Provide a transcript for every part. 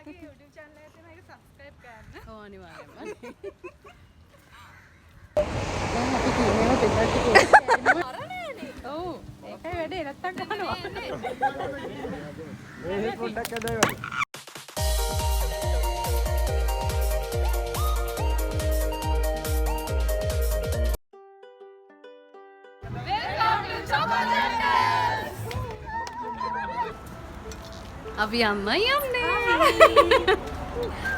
මගේ YouTube channel එක තියෙනවා ඒක subscribe කරන්න. ඔව් අනිවාර්යෙන්ම. දැන් අපි කියනවා පෙන්නට කියලා. අරනෑනේ. ඔව් ඒකයි වැඩේ නැත්තම් ගන්නවා. මේ පොඩ්ඩක් අදයි. අපි යන්නේ.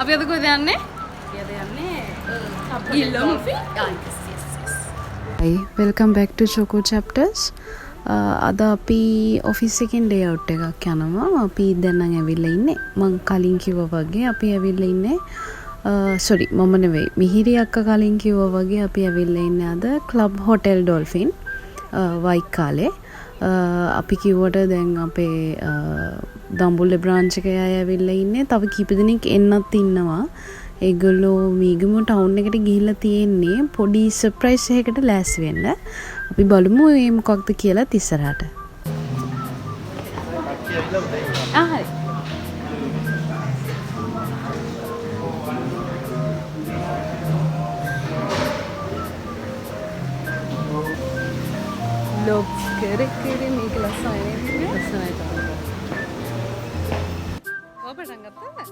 අපි අද කොහෙද යන්නේ? කියද යන්නේ ගිල්ලොම්. Hi, welcome back to Choco Chapters. අද අපි ඔෆිස් එකෙන් ඩේ අවුට් එකක් යනවා. අපි දැන් නම් ඇවිල්ලා ඉන්නේ. මං කලින් කිව්වා වගේ අපි ඇවිල්ලා ඉන්නේ sorry මම නෙවෙයි. මිහිරි අක්කා කලින් කිව්වා වගේ අපි ඇවිල්ලා ඉන්නේ අද Club Hotel Dolphin වයිකාලේ. අපි කිව්වට දැන් අපේ දම්බුල්ලේ බ්‍රාන්ච් එකේ අය ඇවිල්ලා ඉන්නේ. තව කීප දෙනෙක් එන්නත් ඉන්නවා. ඒගොල්ලෝ මීගම ටවුන් එකට ගිහිල්ලා තියෙන්නේ පොඩි සර්ප්‍රයිස් එකකට ලෑස්ති වෙන්න. අපි බලමු මේ මොකක්ද කියලා ඉස්සරහට. හරි. ලොක්ස් කරේ මේක ලස්සනයි නේද? ලස්සනයි තමයි. ඔබ පටන් ගත්තා?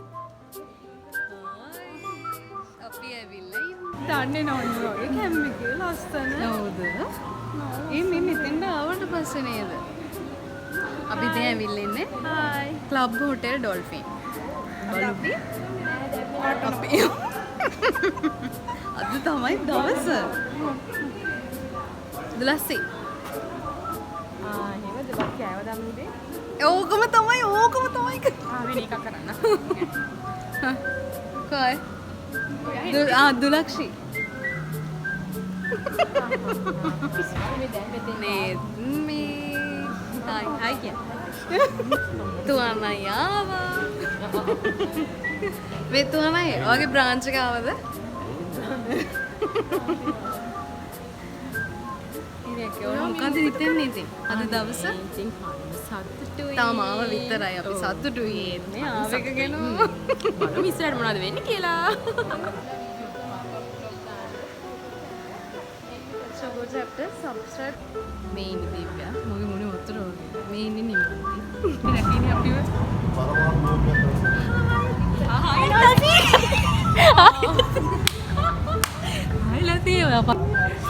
අපි ඇවිල්ලා ඉන්නේ. දන්නේ නැහැ වගේ කැම් එකේ ලස්සන. හවුද? මේ මෙතෙන්ට ආවට පස්සේ නේද? අපි දැන් ඇවිල්ලා ඉන්නේ. Hi. Club Hotel Dolphin. බලුපි. අපි අද තමයි දවස. දලස්සි. එහෙම දෙයක් කෑව දම්මුදේ. ඕකම තමයි. වෙන එකක් කරන්න. කොයි? දුලක්ෂි. නේ මේ හයි කිය. තුවනයි ආවා. මේ තුවනයි ඔයාගේ බ්‍රාන්ච් එක ආවද? මොකද හිතෙන්නේ ඉතින් අද දවස? ඉතින් සතුටුයි. තාම ආව විතරයි අපි සතුටුයි. මේ ආවෙක ගැන බලමු ඉස්සරහට මොනවද වෙන්නේ කියලා. Choco Chapter subscribe. මේ ඉන්නේ දීප්‍යා. මගේ මොනේ උත්තර වගේ. මේ ඉන්නේ නිමන්ති. ඉතින් අපිව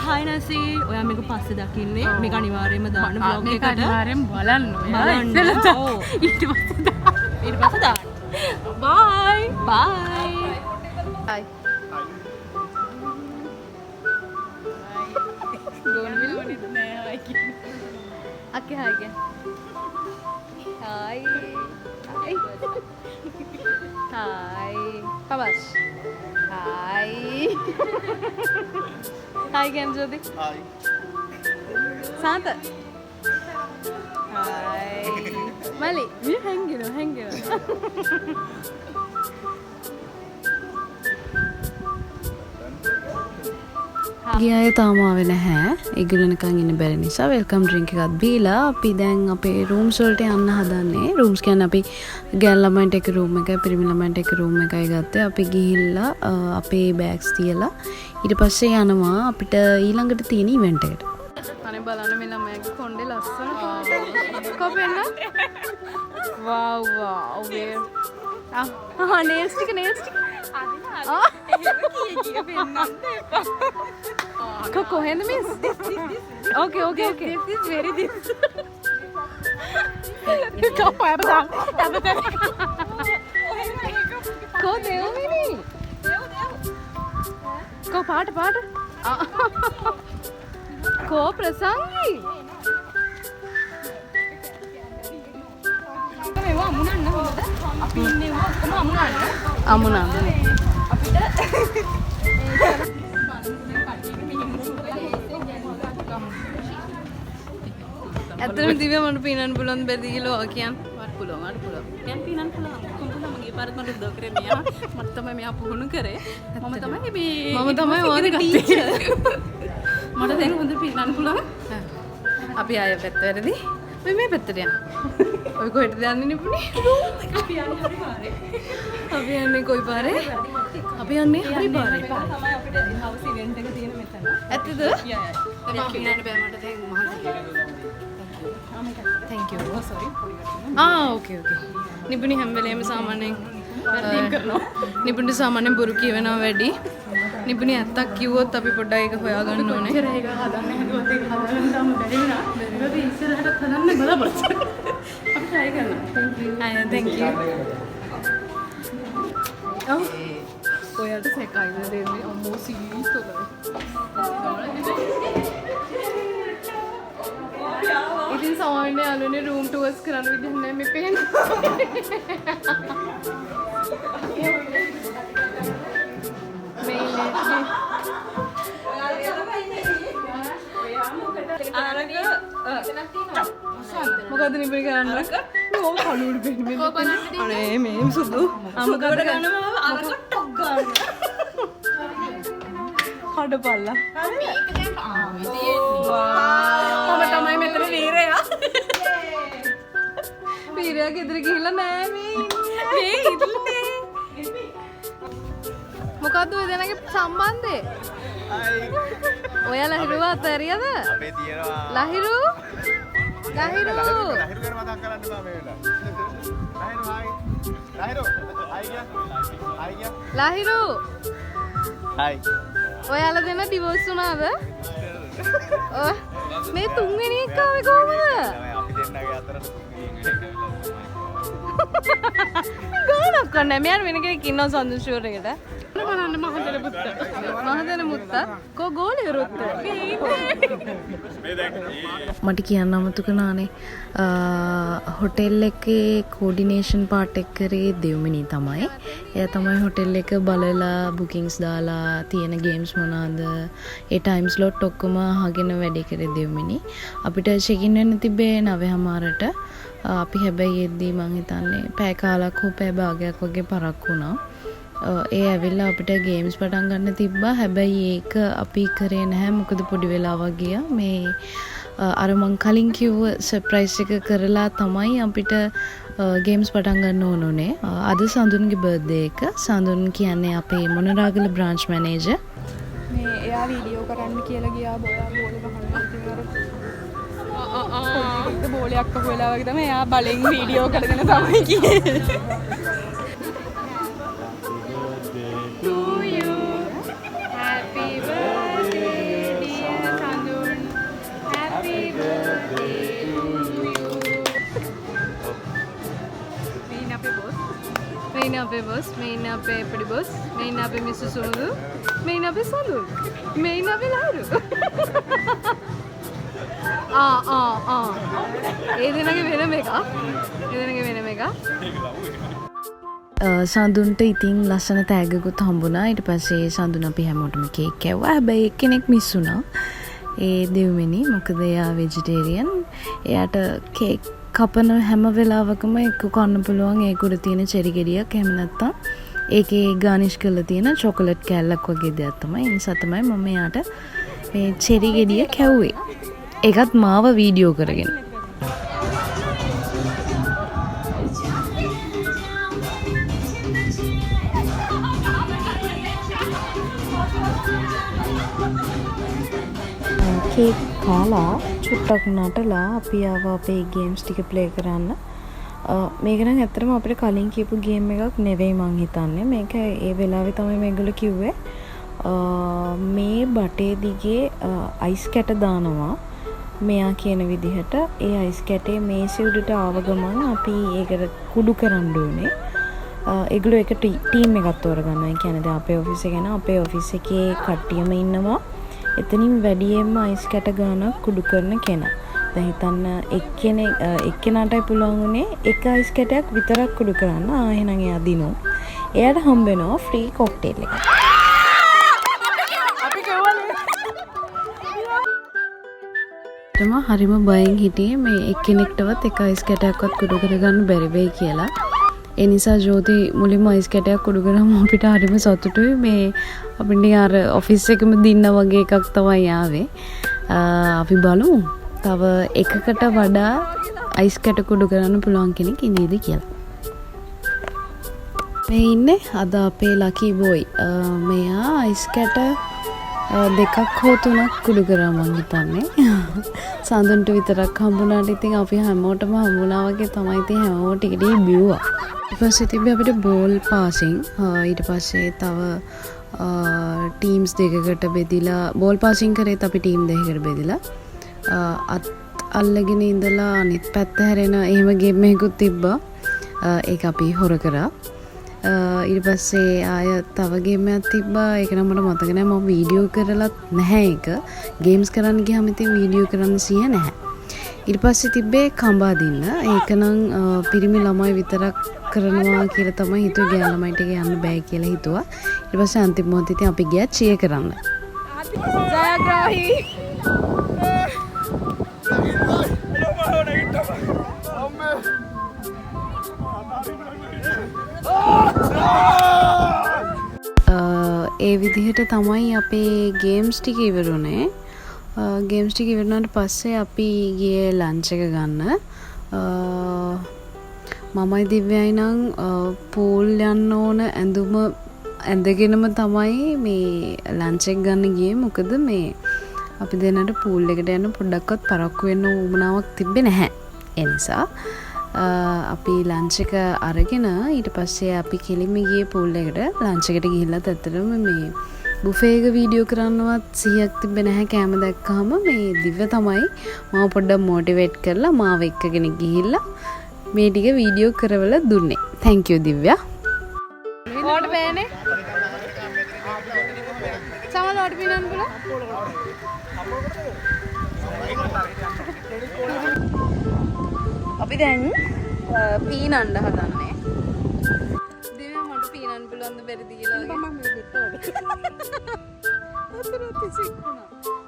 හයි නැසි ඔයා මේක පස්සේ දකින්නේ මේක අනිවාර්යයෙන්ම දාන්න බ්ලොග් මේක එකට අනිවාර්යෙන් බලන්න. බලන්න. ඔව්. ඊට පස්සේ දාන්න බයි බයි Hi. Oke, hi again. Hi. Hi. Hi. Kabas. Hi. Hi again, Jodi. Hi. Santa. Hi. Mali. hang on. ගිය අය තාම ආවේ නැහැ. ඒගොල්ලෝ නිකන් ඉන්න බැරි නිසා වෙල්කම් ඩ්‍රින්ක් එකක් දීලා අපි දැන් අපේ රූම්ස් වලට යන්න හදන්නේ. රූම්ස් කියන්නේ අපි ගෑන් ළමයින්ට එක රූම් එකයි පිරිමි ළමයින්ට එක රූම් එකයි ගත්තේ. අපි ගිහිල්ලා අපේ බෑග්ස් තියලා ඊට පස්සේ යනවා අපිට ඊළඟට තියෙන ඉවෙන්ට් එකට. අනේ බලන්න මේ ළමයාගේ කොණ්ඩේ ලස්සන පාට. කොපෙන්න. Wow. Nails ටික. කොහෙන්ද miss? Okay. This is very this. Ko දෙවමිනි. Ko පාට. Ko ප්‍රසංගි. මේවා අමුණන්න හොඳද? අපි ඉන්නේ ඔක්කොම අමුණන්න. අමුණා. ඇත්තටම දිව්‍ය මට පිනන්න පුළුවන් බැරිද කියලා ඔයා කියන්නේ. මට පුළුවන් දැන් පිනන්න පුළුවන් කොහොමද මගේ පාරත් මට උදව් කරේ මෙයා මට තමයි මෙයා පුහුණු කරේ මම තමයි ඔයාගේ ගත්තේ. මට දැන් හොඳ පිනන්න පුළුවන් අපි ආයෙ පැත්ත වැරදි. මේ පැත්තට යන්න. ඔය කොහෙටද යන්නේ නිපුණේ? අපි යන්නේ කොයි පාරේ? අපි යන්නේ හරි පාරේ. තමයි අපිට හවුස් ඉවෙන්ට් එක තියෙන මෙතන. ඇත්තද? අපි යන්න බෑ මට දැන් මහන්සි. Thank you. Oh sorry. ඕකේ. නිපුණි හැම වෙලේම සාමාන්‍යයෙන් නිපුණට සාමාන්‍යයෙන් බොරු කියවෙනවා වැඩි. නිපුණි ඇත්තක් කිව්වොත් අපි පොඩ්ඩක් ඒක හොයාගන්න ඕනේ. ඒක හදන්න හැදුවත් ඒක හදන්න තාම බැරි වුණා. බැරිවද ඉස්සරහට හදන්න බලාපොරොත්තු. අපි try කරනවා. Thank you. ඔයාලට සැකයිද දෙන්නේ අම්මෝ සීරීස් තොලයි. ඉතින් සාමාන්‍ය යාළුවනේ රූම් ටුවර්ස් කරන්න විදිහ නැහැ මේ පේන්නේ. මොකද නිපුණි කරන්න? ඕ කලුඩු පෙන්නේ. අනේ මේ සුදු. අම්මකට ගන්නවා අරක ටොක් ගන්න. කඩපල්ලා. මම තමයි මෙතන වීරයා. පීරයා ගෙදර ගිහිල්ලා නෑ මේ ඉන්නේ. මොකද්ද ඔය දෙනාගේ සම්බන්ධය? ඔයා ලහිරුව අතරියද? අපේ තියෙනවා ලහිරු ලහිරු ගැන මතක් කරන්න බෑ මේ වෙලාව. ලහිරු ලහිරු හයි ඔයාලා දෙන්න ඩිවෝස් වුණාද? මේ තුන්වෙනි එක ආවේ කොහමද? අපි දෙන්නගේ අතරට ගානක් කරන්නේ මෙයාර වෙන කෙනෙක් ඉන්නවා සඳුන් ෂුවර් එකට. බලන්න මහදෙන පුත්ත. මහදෙන මුත්තා කෝ ගෝලිය රුත්ත. මට කියන්න අමතක නානේ හොටෙල් එකේ කෝඩිනේෂන් පාර්ට් එක කරේ දෙව්මිනි තමයි. එයා තමයි හොටෙල් එක බලලා බුකින්ග්ස් දාලා තියෙන ගේම්ස් මොනවාද ඒ ටයිම් ස්ලොට් ඔක්කොම අහගෙන වැඩේ කරේ දෙව්මිනි. අපිට චෙක් ඉන් වෙන්න තිබ්බේ 9:00ට. අපි හැබැයි එද්දී මං හිතන්නේ පැය කාලක් හෝ පැය භාගයක් වගේ පරක් වුණා. ඒ ඇවිල්ලා අපිට ගේම්ස් පටන් ගන්න තිබ්බා. හැබැයි ඒක අපි කරේ නැහැ මොකද පොඩි වෙලාවක් ගියා. මේ අර මං කලින් කිව්ව සර්ප්‍රයිස් එක කරලා තමයි අපිට ගේම්ස් පටන් ගන්න ඕනේ. අද සඳුන්ගේ බර්ත්ඩේ එක. සඳුන් කියන්නේ අපේ මොනරාගල බ්‍රාන්ච් මැනේජර්. මේ එයා වීඩියෝ කරන්න කියලා ගියා බෝලයක් අහුවෙලා වගේ තමයි එයා බලෙන් වීඩියෝ කරගෙන තමයි ගියේ. මේ අපේ බොස්, මේ අපේ පොඩි බොස්, මේ අපේ මිස්සු සුමුදු, මේ අපේ සලුන්, මේ අපේ ලහිරු. ඒ දෙනගේ වෙනම එකක්. සඳුන්ට ඉතින් ලස්සන තෑග්ගකුත් හම්බුණා. ඊට පස්සේ සඳුන් අපි හැමෝටම කේක් කැව්වා. හැබැයි එක්කෙනෙක් මිස් වුණා. ඒ දෙව්මිනි මොකද එයා වෙජිටේරියන්. එයාට කේක් කපන හැම වෙලාවකම එක්ක කන්න පුළුවන් ඒක උඩ තියෙන චෙරි ගෙඩියක්. එහෙම නැත්නම් ඒකේ ගානිෂ් කරලා තියෙන චොකලට් කෑල්ලක් වගේ දෙයක් තමයි. ඒ නිසා තමයි මම එයාට මේ චෙරි ගෙඩිය කැව්වේ. ඒකත් මාව වීඩියෝ කරගෙන. කේක් කාලා චුට්ටක් නටලා අපි ආවා අපේ ගේම්ස් ටික ප්ලේ කරන්න. මේක නම් ඇත්තටම අපිට කලින් කියපු ගේම් එකක් නෙවෙයි මං හිතන්නේ. මේක ඒ වෙලාවේ තමයි මේගොල්ලෝ කිව්වේ මේ බටේ දිගේ අයිස් කැට දානවා මෙයා කියන විදිහට. ඒ අයිස් කැටේ මේසෙ උඩට ආව ගමන් අපි ඒකට කුඩු කරන්න ඕනේ. ඒගොල්ලෝ එක ටීම් එකක් තෝරගන්නවා. ඒ කියන්නේ දැන් අපේ ඔෆිස් එකේ අපේ ඔෆිස් එකේ කට්ටියම ඉන්නවා. එතනින් වැඩියෙන්ම අයිස් කැට ගානක් කුඩු කරන කෙනා. දැන් හිතන්න එක්කෙනාටයි පුළුවන් උනේ එක අයිස් කැටයක් විතරක් කුඩු කරන්න. එහෙනම් එයා දිනු. එයාට හම්බ වෙනවා ෆ්‍රී කොක්ටේල් එකක්. අපි කවලේ. තම හරිම බයෙන් හිටියේ මේ එක්කෙනෙක්ටවත් එක අයිස් කැටයක්වත් කුඩු කරගන්න බැරි වෙයි කියලා. ඒ නිසා ජෝති මුලින්ම අයිස් කැටයක් කුඩු කරාම අපිට හරිම සතුටුයි. මේ අපිට අර ඔෆිස් එකෙම දින්න වගේ එකක් තමයි ආවේ. අපි බලමු. තව එකකට වඩා අයිස් කැට කුඩු කරන්න පුළුවන් කෙනෙක් ඉන්නේද කියලා. මේ ඉන්නේ අද අපේ ලකී බෝයි. මෙයා අයිස් කැට දෙකක් හෝ තුනක් කුඩු කරා මං හිතන්නේ. සඳුන්ට විතරක් හම්බුණාට ඉතින් අපි හැමෝටම හම්බුණා වගේ තමයි ඉතින් හැමෝම ටික ටික බිව්වා. ඊට පස්සේ තිබ්බේ අපිට බෝල් පාසින්. ඊට පස්සේ තව ටීම්ස් දෙකකට බෙදිලා බෝල් පාසින් කරේත් අපි ටීම් දෙකකට බෙදිලා අත් අල්ලගෙන ඉඳලා අනිත් පැත්ත හැරෙන එහෙම ගේම් එකකුත් තිබ්බා. ඒක අපි හොර කරා. ඊට පස්සේ ආය තව ගේම් එකක් තිබ්බා. ඒක නම් මට මතක නැහැ. මම වීඩියෝ කරලත් නැහැ ඒක. ගේම්ස් කරන්න ගියාම ඉතින් වීඩියෝ කරන්න සිය නැහැ. ඊට පස්සේ තිබ්බේ කඹා දින්න. ඒක නම් පිරිමි ළමයි විතරක් කරනවා කියලා තමයි හිතුවේ. ගෑනු ළමයිට යන්න බෑ කියලා හිතුවා. ඊට පස්සේ අන්තිම මොහොතේ ඉතින් අපි ගියා චියර් කරන්න. ජයග්‍රාහී ඒ විදිහට තමයි අපේ ගේම්ස් ටික ඉවරුනේ. ගේම්ස් ටික ඉවරුනාට පස්සේ අපි ගියේ ලන්ච් එක ගන්න. මමයි දිව්‍යයි නම් පූල් යන්න ඕන ඇඳුම ඇඳගෙනම තමයි මේ ලන්ච් එක ගන්න ගියේ. මොකද මේ අපි දෙන්නට පූල් එකට යන්න පොඩ්ඩක්වත් පරක්කු වෙන්න උවමනාවක් තිබ්බේ නැහැ. ඒ නිසා අපි ලන්ච් එක අරගෙන ඊට පස්සේ අපි කෙලින්ම ගියේ පූල් එකට. ලන්ච් එකට ගිහිල්ලත් ඇත්තටම මේ බුෆේ එක වීඩියෝ කරන්නවත් සිහියක් තිබ්බේ නැහැ. කැම දැක්කම මේ දිව්‍ය තමයි මාව පොඩ්ඩක් මොටිවේට් කරලා මාව එක්කගෙන ගිහිල්ලා මේ ටික වීඩියෝ කරවලා දුන්නේ. thank you දිව්‍යා. ඕට බෑනේ සමහර ඕට පිනන්න බුලා අපි දැන් පීනන්න හදන්නේ. දිව්‍යා මට පීනන්න පුළුවන්ද බැරිද කියලා වගේ. මම මේ දෙත්ත වගේ. අතරත් සික්කුණා.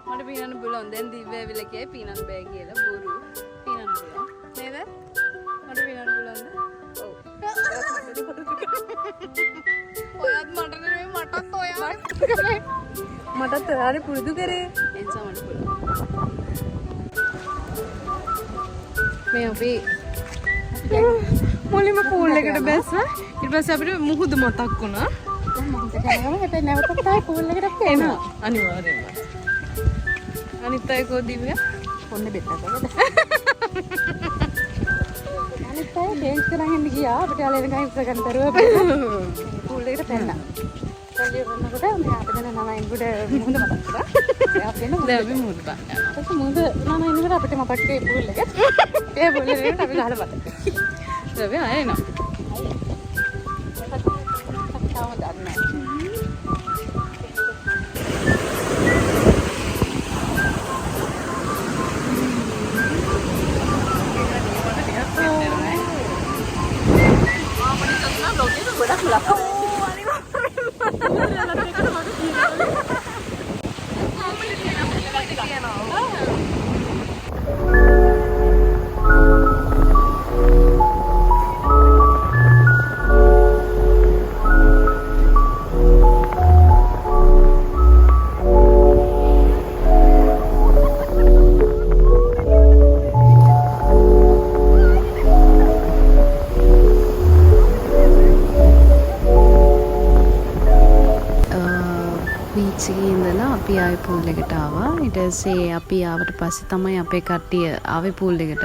මට පීනන්න පුළුවන්. දැන් දිව්‍යා ඇවිල්ලා කියයි පීනන්න බෑ කියලා. බොරු. පීනන්න පුළුවන්. නේද? මට පීනන්න පුළුවන්ද? ඔව්. ඔයත් මට නෙමෙයි මටත් ඔයා. මටත් ඔයාලේ පුරුදු කරේ. එන්සා මට පුළුවන්. මේ අපි මුලින්ම පූල් එකට බැස්සා. ඊට පස්සේ අපිට මුහුද මතක් වුණා. මොකද කරගම හැබැයි නැවතත් තායි පූල් එකට එනවා අනිවාර්යයෙන්ම. අනිත් අය කො දිව්‍යා පොන්නේ බෙත්තකට. අනිත් අය ඩේන්ස් කරන් ඉන්න ගියා. අපිට යාළ එනකන් ඉස්ස ගන්න දරුවා පූල් එකට පැන්නා. පල්ලිය වන්නකොට මේ අපිට නම ඉන්ගුඩ මුහුද මතක් කරා. අපි එන දැන් අපි මුහුද බලන්න. ඊට මුහුද නම ඉන්නකොට අපිට මතක් වෙයි පූල් එක. ඒ පූල් එකට අපි ගහලා මතක්. දැන් ආයෙ එනවා. තාම දන්නේ නැහැ. ඉඳලා අපි ආයෙ පූල් එකට ආවා. ඊට පස්සේ අපි ආවට පස්සේ තමයි අපේ කට්ටිය ආවේ පූල් එකට.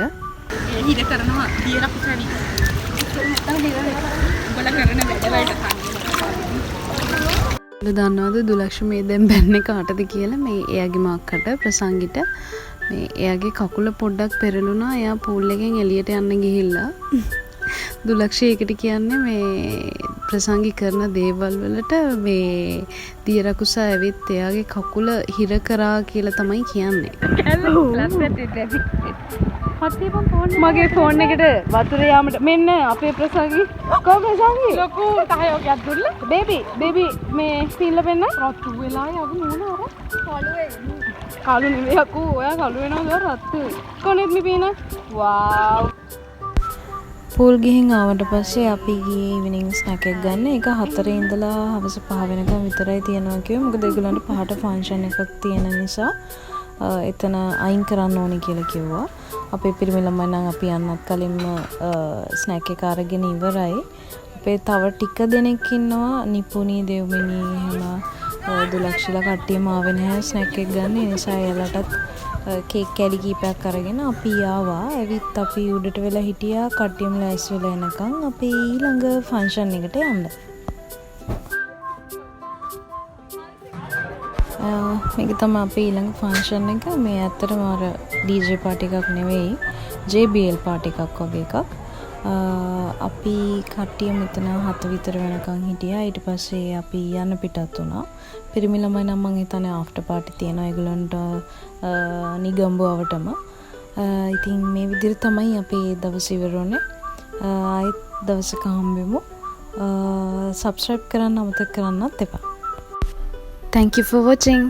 හිර කරනවා දියරක් සැවි. උඹලා කරන වැඩවලට කන්නේ. දන්නවද දුලක්ෂ්මී දැන් බැන්නේ කාටද කියලා? මේ එයාගේ මක්කට ප්‍රසංගිට මේ එයාගේ කකුල පොඩ්ඩක් පෙරළුණා. එයා පූල් එකෙන් එළියට යන්න ගිහිල්ලා දුලක්ෂී එකට කියන්නේ මේ ප්‍රසංගි කරන දේවල් වලට මේ දියරකුසා ඇවිත් එයාගේ කකුල හිර කරා කියලා තමයි කියන්නේ. මගේ ෆෝන් එකට වතුර යාමට මෙන්න අපේ ප්‍රසංගි කො ප්‍රසංගි ලොකු තහයෝගයක් දුන්න. බේබි මේ සීල්ල පෙන්න රතු වෙලා යවි නෝන අර කළුවේ. කළු නෙවෙයි අකෝ ඔයා කළු වෙනවා රත් කොනෙත් මිපින වාව්. පූල් ගිහින් ආවට පස්සේ අපි ගියේ ඉවිනිං ස්නැක් එකක් ගන්න. ඒක 4 ඉඳලා හවස 5 වෙනකම් විතරයි තියනවා කිව්වේ. මොකද ඒගොල්ලන්ට 5ට ෆන්ක්ෂන් එකක් තියෙන නිසා එතන අයින් කරන්න ඕනේ කියලා කිව්වා. අපේ පිරිමි ළමයි නම් අපි යන්නත් කලින්ම ස්නැක් එක අරගෙන ඉවරයි. අපේ තව ටික දෙනෙක් ඉන්නවා නිපුණී දෙව්මිනී එහෙම දුලක්ෂිලා කට්ටියම ආවේ නැහැ ස්නැක් එක ගන්න. ඒ නිසා එයාලටත් කේක් කැලි කීපයක් අරගෙන අපි ආවා. ඇවිත් අපි උඩට වෙලා හිටියා කට්ටියම ලෑස්ති වෙලා එනකන් අපි ඊළඟ ෆන්ක්ෂන් එකට යන්න. මේක තමයි අපේ ඊළඟ ෆන්ක්ෂන් එක. මේ ඇත්තටම අර DJ පාටි එකක් නෙවෙයි JBL පාටි එකක් වගේ එකක්. අපි කට්ටිය මෙතන 7 විතර වෙනකන් හිටියා. ඊට පස්සේ අපි යන්න පිටත් වුණා. පිරිමි ළමයි නම් මං හිතන්නේ ආෆ්ටර් පාටි තියෙනවා ඒගොල්ලන්ට නිගම්බුවවටම. ඉතින් මේ විදිහට තමයි අපේ දවස් ඉවර වුණේ. ආයෙත් දවසක හම්බෙමු. සබ්ස්ක්‍රයිබ් කරන්න අමතක කරන්නත් එපා. Thank you for watching.